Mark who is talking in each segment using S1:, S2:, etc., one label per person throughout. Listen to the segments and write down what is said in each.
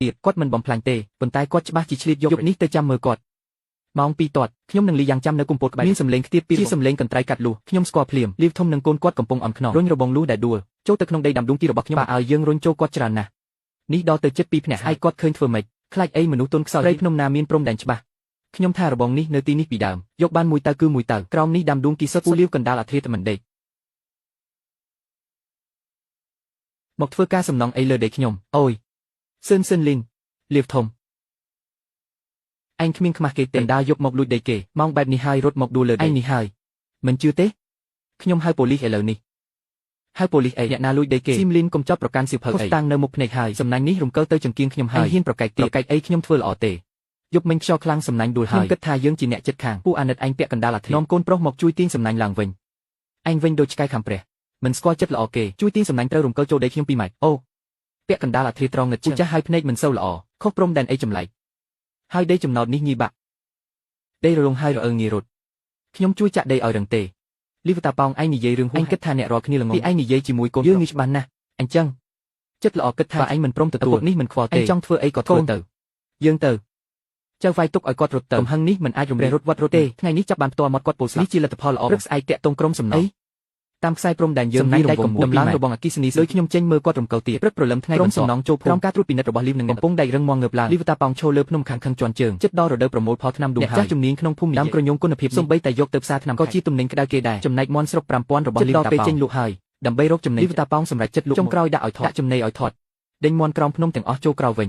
S1: ទៀតគាត់មិនបំផ្លាញទេប៉ុន្តែគាត់ច្បាស់ជាឆ្លៀតយកនេះទៅចាំមើលគាត់ម៉ោង 2 ទាត់ខ្ញុំនឹងលីយ៉ាងចាំនៅគុំពោតក្បែរមានសម្លេងខ្ទាបពីជាសម្លេងកន្ត្រៃកាត់លួសខ្ញុំស្គាល់ភ្លាមលីវធំនឹងកូនគាត់កំពុងអន់ខ្នងរុញរបងលួសដែលដួលចូលទៅក្នុងដីដាំដួងទីរបស់ខ្ញុំប៉ាឲ្យយើងរុញចូលគាត់ច្រើនណាស់នេះដល់ទៅចិត្ត2ភ្នាក់ហើយគាត់ឃើញធ្វើម៉េចខ្លាចអីមនុស្សទុនខ្សោយព្រៃភ្នំណាមានព្រំដែនច្បាស់ខ្ញុំថារបងនេះនៅទីនេះពីដើមយកបានមួយទៅគឺមួយទៅក្រោមនេះដាំដួងគីសុទ្ធពូលាវកណ្ដាលអធិរតមិនដេកមកធ្វើការសំណងអីលើដីខ្ញុំអូយស៊ឿនលីងលៀវធំឯងគ្មានខ្មាស់គេទេដាយកមកលួចដីគេម៉ោងបែបនេះហើយរត់មកដួលលើដីឯងនេះហើយមិនជឿទេខ្ញុំហៅប៉ូលីសឥឡូវនេះហៅប៉ូលីសអីអ្នកណាលួចដីគេស៊ីមលីនកុំចោទប្រកាន់សៀវភៅអីតាំងនៅមុខភ្នែកហើយសំណាញ់នេះរំកិលទៅចង្គៀងខ្ញុំហើយហ៊ានប្រកែកទៀតប្រកែកអីខ្ញុំធ្វើល្អទេយប់មិញខ្យល់ខ្លាំងសំណាញ់ដួលហើយខ្ញុំគិតថាយើងជាអ្នកចិត្តខាងពួកអាណិតឯងពាក់កណ្ដាលអាធិនាំកូនប្រុសមកជួយទាញសំណាញ់ឡើងវិញឯងវិញដូចឆ្កែខាំព្រះមិនស្គាល់ចិត្តល្អគេជួយទាញសំណាញ់ត្រូវរំកិលចូលដីខ្ញុំ2ម៉ែត្រអូពាក់កណ្ដាលអាធិត្រង់ងឹតចាស់ហើយភ្នែកមិនសូវល្អខុសព្រំដែនអីចម្លែកហើយដីចំណោតនេះងាយបាក់ដីរលងហើយរអើងាយរត់ខ្ញុំជួយចាក់ដីឲ្យរឹងទេលីវតាប៉ោងឯងនិយាយរឿងហួសឯងគិតថាអ្នករាល់គ្នាល្ងងពីឯងនិយាយជាមួយកូនយើងងាយច្បាស់ណាស់អញ្ចឹងចិត្តល្អគិតថាឯងមិនព្រមទទួលនេះមិនខ្វល់ទេឯងចង់ធ្វើអីក៏ធ្វើទៅយើងទៅចៅវាយទុកឲ្យគាត់រត់ទៅកំហឹងនេះមិនអាចរំលះរត់វត្តរត់ទេថ្ងៃនេះចាប់បានផ្ទាល់មាត់គាត់ពោលនេះជាលទ្ធផលល្អព្រឹកស្អែកតាក់ទងក្រុមសំណងតាមខ្សែព្រំដែនយើងមានដៃកំពុងដំឡើងរបស់អគិសនីដោយខ្ញុំចេញមើលគាត់រំកិលទៀតព្រឹកព្រលឹមថ្ងៃក្រុមសំណងចូលក្រោមការត្រួតពិនិត្យរបស់លីវនឹងកំពុងដៃរឹងមាំងើបឡើងលីវតាប៉ោងឈរលើភ្នំខាងខឹងជន់ជើងចិត្តដល់រដូវប្រមូលផលថ្នាំដួងហើយចាស់ជំនាញក្នុងភូមិដាំក្រញូងគុណភាពសំបីតែយកទៅផ្សារថ្នាំក៏ជាទំនិញក្តៅគេដែរចំណែកមន់ស្រុក5000របស់លីវតាប៉ោងចេញលក់ហើយដើម្បីរកចំណេញលីវតាប៉ោងសម្រាប់ចិត្តលក់ចុងក្រោយដាក់ឲ្យថតចំណេញឲ្យថតដេញមន់ក្រោមភ្នំទាំងអស់ចូលក្រៅវិញ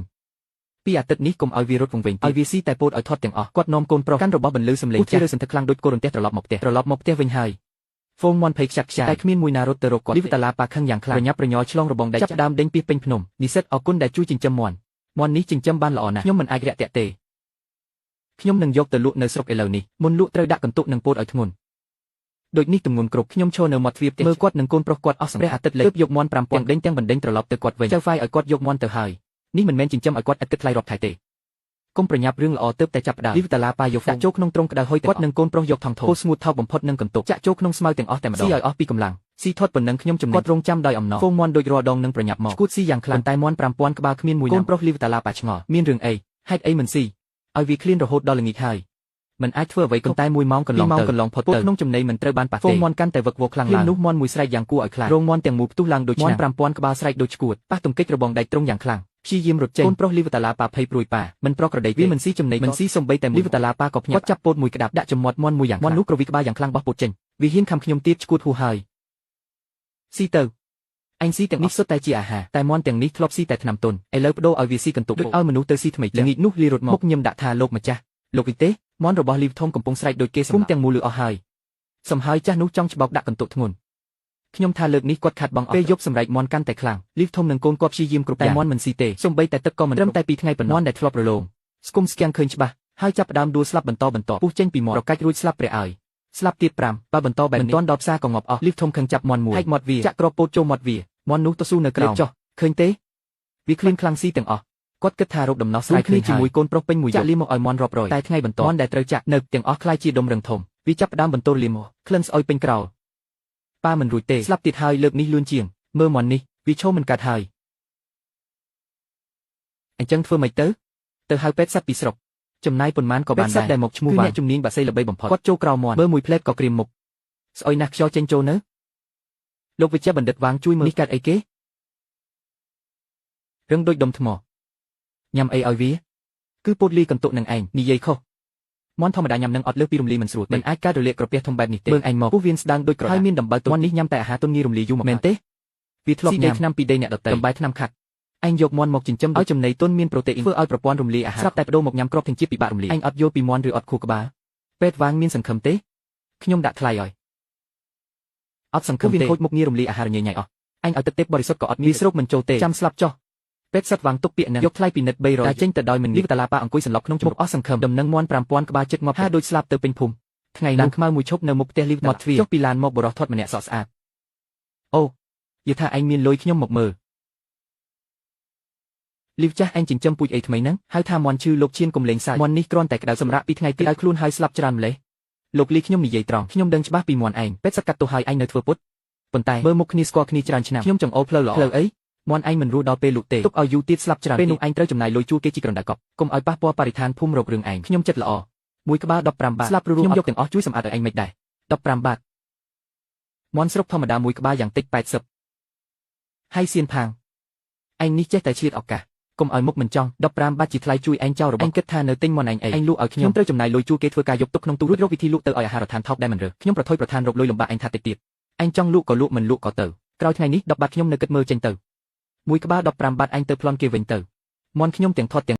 S1: ពីអាទិត្យនេះកុំឲ្យវារត់វង្វេងឲ្យវាស៊ីតែពោតឲ្យថតទាំងអស់គាត់នាំកូនប្រុសកាន់របស់បន្លឺសម្លេងចាស់ឬសន្ធឹកខ្លាំងដូចកូនរន្ទះត្រឡប់មកផ្ទះវិញហើយហ្វូងមន់ភ័យខ្ចាត់ខ្ចាយតែគ្មានមួយណារត់ទៅរកគាត់លីវតាឡាប៉ាខឹងយ៉ាងខ្លាំងប្រញាប់ប្រញ័រឆ្លងរបងដែលចាប់ដើមដេញពីពេញភ្នំនិស្សិតអរគុណដែលជួយចិញ្ចឹមមន់នេះចិញ្ចឹមបានល្អណាស់ខ្ញុំមិនអាចរាក់ទាក់ទេខ្ញុំនឹងយកទៅលក់នៅស្រុកឥឡូវនេះមុនលក់ត្រូវដាក់កន្ទុកនឹងពោតឲ្យធ្ងន់ដូចនេះទម្ងន់គ្រប់ខ្ញុំឈរនៅមាត់ទ្វារផ្ទះមើលគាត់នឹងកូនប្រុសគាត់អស់សង្ឃព្រះអាទិត្យលិចយកមន់5000ដេញទាំងបណ្ដេញត្រឡប់ទៅគាត់វិញចៅហ្វាយឲ្យគាត់យកមន់ទៅហើយនេះមិនមែនចិញ្ចឹមឲ្យគាត់ឥតគិតថ្លៃរាប់ថៃទេកុំប្រញាប់រឿងល្អទៅតែចាប់ផ្ដើមលីវតាឡាប៉ាយកដាក់ចូលក្នុងទ្រុងក្តៅហុយគាត់នឹងកូនប្រុសយកថងធោស្ងួតថោកបំផុតនឹងកន្ទុកចាក់ចូលក្នុងស្មៅទាំងអស់តែម្ដងស៊ីឲ្យអស់ពីកម្លាំងស៊ីធាត់ប៉ុណ្ណឹងខ្ញុំចំណេញគាត់រងចាំដោយអំណរហ្វូងមន់ដូចរាល់ដងនឹងប្រញាប់មកឈួតស៊ីយ៉ាងខ្លាំងតែមន់5000ក្បាលគ្មានមួយណាកូនប្រុសលីវតាឡាប៉ាឆ្ងល់មានរឿងអីហេតុអីមិនស៊ីឲ្យវាឃ្លានរហូតដល់ល្ងាចហើយមិនអាចធ្វើអ្វីក៏តែ1ម៉ោងកន្លងផុតទៅក្នុងចំណីមិនត្រូវបានប៉ះទេហ្វូងមន់កាន់តែវឹកវរខ្លាំងឡើងនោះមន់មួយស្រែកយ៉ាងគួរឲ្យខ្លាចរងមន់ទាំងមូលផ្ទុះឡើងដូចឆ្នាំមន់5000ក្បាលស្រែកដូចឈួតប៉ះទង្គិចរបងដែកទ្រង់យ៉ាងខ្លាំងព្យាយាមរត់ចេញកូនប្រុសលីវតាឡាប៉ាភ័យព្រួយប៉ាមិនប្រក្រតីវាមិនស៊ីចំណីមិនស៊ីសំបីតែលីវតាឡាប៉ាក៏ភ្ញាក់គាត់ចាប់ពោតមួយក្តាប់ដាក់ចំមាត់មន់មួយយ៉ាងមន់នោះក្រវីក្បាលយ៉ាងខ្លាំងបោះពោតចេញវាហ៊ានខំខ្ញុំទៀតឈួតហួហើយស៊ីទៅអញស៊ីទាំងនេះសុទ្ធតែជាអាហារតែមន់ទាំងនេះធ្លាប់ស៊ីតែថ្នាំទុនឥឡូវបដូរឲ្យវាស៊ីកន្ទុកដូចឲ្យមនុស្សទៅស៊ីថ្មីល្ងាចនោះលីរត់មកខ្ញុំដាក់ថាលោកម្ចាស់លោកវិទេមន់របស់លីវធំកំពុងស្រែកដូចគេសម្ទាំងមូលលឺអស់ហើយសំហើយចាស់នោះចង់ច្បោកដាក់កន្ទុកធ្ងន់ខ្ញុំថាលើកនេះគាត់ខាត់បងអស់ពេលយប់សម្រែកមន់កាន់តែខ្លាំងលីវធំនឹងកូនគាត់ព្យាយាមគ្រប់យ៉ាងតែមន់មិនស៊ីទេសូម្បីតែទឹកក៏មិនត្រឹមតែ2ថ្ងៃប៉ុណ្ណោះដែលធ្លាប់រលោងស្គមស្គាំងឃើញច្បាស់ហើយចាប់ផ្ដើមដួលស្លាប់បន្តពុះចេញពីមាត់រកាច់រួចស្លាប់ព្រះឲ្យស្លាប់ទៀត5បើបន្តបែបនេះមិនទាន់ដល់ផ្សារក៏ងាប់អស់លីវធំខឹងចាប់មន់មួយហែកមាត់វាចាក់គ្រាប់ពោតចូលមាត់វាមន់នោះទៅស៊ូនៅក្រោមចុះឃើញទេវាឃ្លានខ្លាំងស៊ីទាំងអស់គាត់គិតថារោគដំណោះស្រាយគ្នាជាមួយកូនប្រុសពេញមួយយប់ចាក់លីមកឲ្យមន់រាប់រយតែថ្ងៃបន្តមន់ដែលត្រូវចាក់នៅទាំងអស់ខ្លាយជាដុំរឹងធំវាចាប់ផ្ដើមបន្ទោលលីមកក្លិនស្អុយពេញក្រោលប៉ាមិនរួចទេស្លាប់ទៀតហើយលើកនេះលឿនជាងមើលមន់នេះវាឈោមិនកាត់ហើយអញ្ចឹងធ្វើម៉េចទៅហៅពេទ្យសត្វពីស្រុកចំណាយប៉ុន្មានក៏បានដែរដែលមកឈ្មោះបានអ្នកជំនាញបាក់សីល្បីបំផុតគាត់ចូលក្រោមមន់មើលមួយផ្លែតក៏ក្រៀមមុខស្អុយណាស់ខ្យល់ចេញចូលនៅលោកវិជ្ជបណ្ឌិតវាងជួយមើលនេះកាត់អីគេរឹងដូចដុំថ្មញ៉ាំអីឲ្យវាគឺពោតលីកន្ទុកនឹងឯងនិយាយខុសមន់ធម្មតាញ៉ាំនឹងអត់លើសពីរំលាយមិនស្រួលមិនអាចកើតរលាកក្រពះធំបែបនេះទេមើលឯងមកពោះវាស្ដាងដូចក្រហើយមានដំបៅទន់នេះញ៉ាំតែអាហារទន់ងាយរំលាយយូរមកមែនទេវាធ្លាប់ញ៉ាំឆ្នាំពីដីអ្នកដតៃដំបែថ្នាំខាត់ឯងយកមន់មកចិញ្ចឹមឲ្យចំណីទន់មានប្រូតេអ៊ីនធ្វើឲ្យប្រព័ន្ធរំលាយអាហារស្រាប់តែបដូរមកញ៉ាំគ្រាប់ទាំងជាតិពិបាករំលាយឯងអត់យល់ពីមន់ឬអត់ខួរក្បាលពេទ្យវាងមានសង្ឃឹមទេខ្ញុំដាក់ថ្លៃឲ្យអត់សង្ឃឹមទេវាខូចមុខងាយរំលាយអាហារញ៉ៃញ៉ៃអស់ឯងឲ្យទឹកទេពបរិសុទ្ធក៏អត់មានស្រូបមិនចូលទេចាំស្លាប់ចុះពេទ្យសត្វវាងទុកពាក្យនឹងយកថ្លៃពិនិត្យ300តែចេញទៅដោយមិនលីវតាឡាប៉ាអង្គុយសន្លប់ក្នុងមុខអស់សង្ឃឹមដំណឹងមន់5000ក្បាលចិត្តងាប់ហាដូចស្លាប់ទៅពេញភូមិថ្ងៃឡើងខ្មៅមួយឈប់នៅមុខផ្ទះលីវតាឡាចុះពីឡានមកបរោះធាត់ម្នាក់សក់ស្អាតអូយល់ថាឯងមានលុយខ្ញុំមកមើលលីវចាស់ឯងចិញ្ចឹមពូជអីថ្មីហ្នឹងហៅថាមន់ឈឺលោកឈៀនកុំលេងសើចមន់នេះគ្រាន់តែក្តៅសម្រាប់2ថ្ងៃទៀតឲ្យខ្លួនហើយស្លាប់ច្រើនម្លេះលោកលីខ្ញុំនិយាយត្រង់ខ្ញុំដឹងច្បាស់ពីមន់ឯងពេទ្យសកាត់ទោសឲ្យឯងនៅធ្វើពុតប៉ុន្តែមើលមុខគ្នាស្គាល់គ្នាច្រើនឆ្នាំខ្ញុំចង់អូផ្លូវល្អផ្លូវអី មន់ឯងមិនរស់ដល់ពេលលក់ទេទុកឲ្យយូរទៀតស្លាប់ច្រើនពេលនោះឯងត្រូវចំណាយលុយជួលគេជីក្រណ្ដាកប់កុំឲ្យប៉ះពាល់បរិស្ថានភូមិរករឿងឯងខ្ញុំចិត្តល្អមួយក្បាល15បាតស្លាប់ខ្ញុំយកទាំងអស់ជួយសម្អាតឲ្យឯងមិនដែរ15បាតមន់ស្រុកធម្មតាមួយក្បាលយ៉ាងតិច80ហើយសៀនផាងឯងនេះចេះតែឆ្លៀតឱកាសកុំឲ្យមុខមិនចង់15បាតជាថ្លៃជួយឯងចោលរបស់ឯងគិតថានៅទិញមន់ឯងអីឯងលក់ឲ្យខ្ញុំត្រូវចំណាយលុយជួលគេធ្វើការយកទុកក្នុងទូរួចរកវិធីលក់ទៅឲ្យអាហារដ្ឋានថោកដែលមិនរើខ្ញុំប្រថុយប្រឋានរកលុយលំបាកឯងថាតិចទៀតឯងចង់លក់ក៏លក់មិនលក់ក៏ទៅក្រោយថ្ងៃនេះ10បាតខ្ញុំនៅគិតមើលចេញទៅមួយក្បាល15បាតឯងទៅប្លន់គេវិញទៅមន់ខ្ញុំទាំងធាត់ទាំង